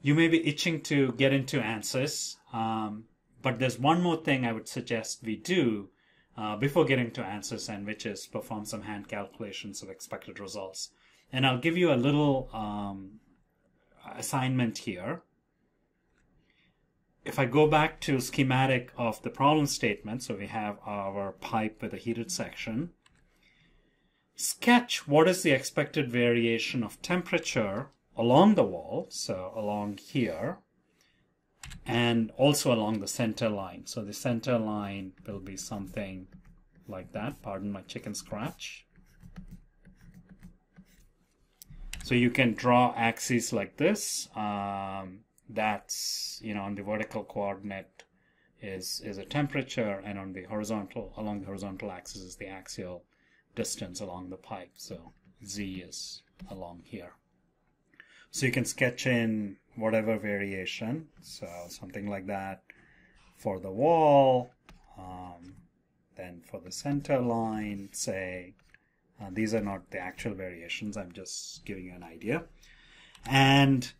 You may be itching to get into ANSYS, but there's one more thing I would suggest we do before getting to ANSYS, and which is perform some hand calculations of expected results. And I'll give you a little assignment here. If I go back to schematic of the problem statement, so we have our pipe with a heated section, sketch what is the expected variation of temperature along the wall, so along here, and also along the center line. So the center line will be something like that. Pardon my chicken scratch. So you can draw axes like this. That's, on the vertical coordinate is a temperature, and on the horizontal, along the horizontal axis is the axial distance along the pipe. So Z is along here. So you can sketch in whatever variation, so something like that for the wall, then for the center line, say, these are not the actual variations, I'm just giving you an idea. And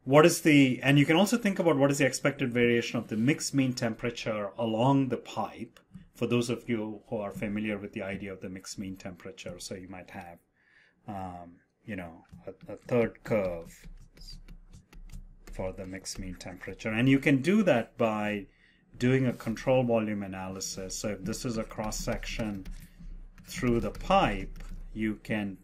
and you can also think about what is the expected variation of the mixed mean temperature along the pipe, for those of you who are familiar with the idea of the mixed mean temperature. So you might have, a third curve for the mixed mean temperature. And you can do that by doing a control volume analysis. So if this is a cross-section through the pipe, you can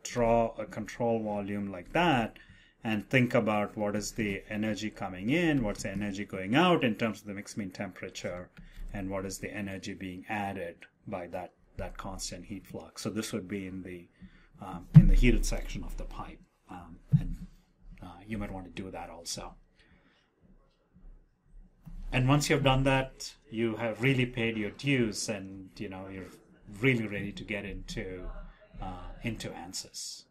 draw a control volume like that and think about what is the energy coming in, what's the energy going out in terms of the mixed mean temperature, and what is the energy being added by that constant heat flux. So this would be in the heated section of the pipe, and you might want to do that also. And once you've done that, you have really paid your dues, and you're really ready to get into ANSYS.